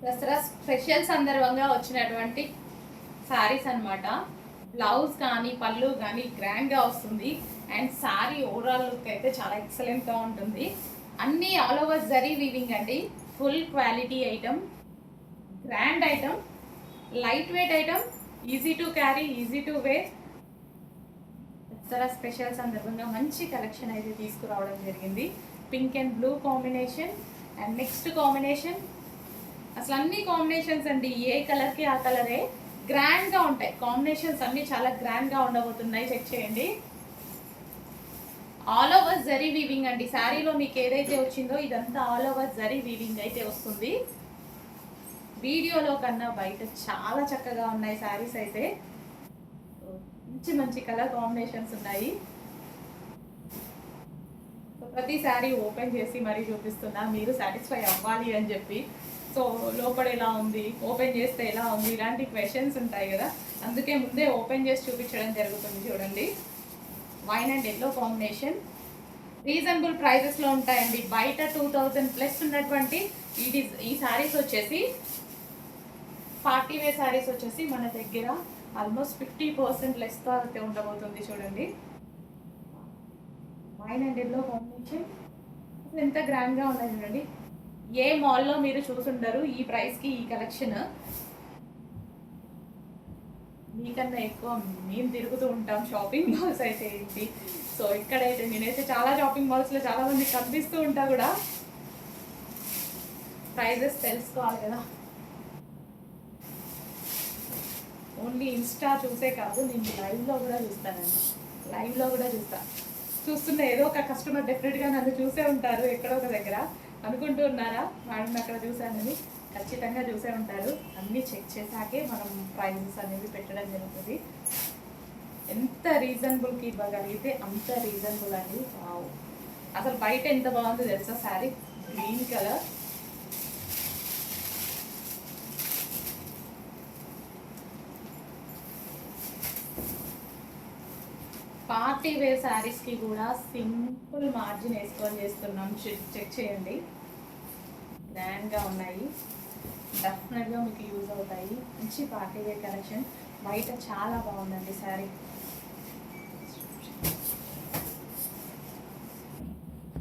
Dasara special సందర్భంగా వచ్చినటువంటి శారీస్ అన్నమాట. బ్లౌజ్ కానీ పళ్ళు కానీ గ్రాండ్గా వస్తుంది. అండ్ శారీ ఓవరాల్ లుక్ అయితే చాలా ఎక్సలెంట్గా ఉంటుంది. అన్నీ ఆల్ ఓవర్ జరీ వీవింగ్ అండి. Full quality item, grand item, light weight item, easy to carry, easy to wear. Dussehra special సందర్భంగా మంచి కలెక్షన్ అయితే తీసుకురావడం జరిగింది. Pink and blue combination and next combination, అసలు అన్ని కాంబినేషన్స్ అండి. ఏ కలర్కి ఆ కలరే గ్రాండ్గా ఉంటాయి. కాంబినేషన్స్ అన్నీ చాలా గ్రాండ్గా ఉండబోతున్నాయి. చెక్ చేయండి. ఆల్ ఓవర్ జరీ వీవింగ్ అండి. శారీలో మీకు ఏదైతే వచ్చిందో ఇదంతా ఆల్ ఓవర్ జరీ వీవింగ్ అయితే వస్తుంది. వీడియోలో కన్నా బయట చాలా చక్కగా ఉన్నాయి శారీస్ అయితే. మంచి మంచి కలర్ కాంబినేషన్స్ ఉన్నాయి. ప్రతి శారీ ఓపెన్ చేసి మరీ చూపిస్తున్నా, మీరు సాటిస్ఫై అవ్వాలి అని చెప్పి. సో లోపల ఎలా ఉంది, ఓపెన్ చేస్తే ఎలా ఉంది, ఇలాంటి క్వశ్చన్స్ ఉంటాయి కదా, అందుకే ముందే ఓపెన్ చేసి చూపించడం జరుగుతుంది. చూడండి, wine and yellow combination. Reasonable ప్రైజెస్లో ఉంటాయండి. బయట 2000+ ఉన్నటువంటి ఈ శారీస్ వచ్చేసి, పార్టీ వేర్ శారీస్ వచ్చేసి మన దగ్గర ఆల్మోస్ట్ 50% లెస్తో అయితే ఉండబోతుంది. చూడండి, వైన్ అండ్ ఎల్లో కాంబినేషన్ అసలు ఎంత గ్రాండ్గా ఉన్నాయి చూడండి. ఏ మాల్లో మీరు చూసుండరు ఈ ప్రైస్కి ఈ కలెక్షన్. మీకన్నా ఎక్కువ మేము తిరుగుతూ ఉంటాం షాపింగ్ మాల్స్ అయితే ఏంటి. సో ఇక్కడైతే నేనైతే చాలా షాపింగ్ మాల్స్లో చాలామంది కనిపిస్తూ ఉంటా కూడా. ప్రైజెస్ తెలుసుకోవాలి కదా. ఓన్లీ ఇన్స్టా చూసే కాదు, నేను లైవ్లో కూడా చూస్తానండి. లైవ్లో కూడా చూస్తున్న ఏదో ఒక కస్టమర్ డెఫినెట్గా నన్ను చూసే ఉంటారు ఎక్కడో ఒక దగ్గర. అనుకుంటూ ఉన్నారా మేడం అక్కడ చూశానని? ఖచ్చితంగా చూసే ఉంటారు. అన్నీ చెక్ చేశాకే మనం ప్రైజెస్ అనేవి పెట్టడం జరుగుతుంది. ఎంత రీజనబుల్కి ఇవ్వగలిగితే అంత రీజనబుల్ అండి. అసలు బయట ఎంత బాగుందో తెలుసా sari, green colour. Party wear శారీస్కి కూడా సింపుల్ మార్జిన్ వేసుకొని చేస్తున్నాం. చెక్ చేయండి, గ్రాండ్గా ఉన్నాయి. డెఫినెట్గా మీకు యూజ్ అవుతాయి. మంచి పార్టీ వేర్ కలెక్షన్. బయట చాలా బాగుందండి శారీ.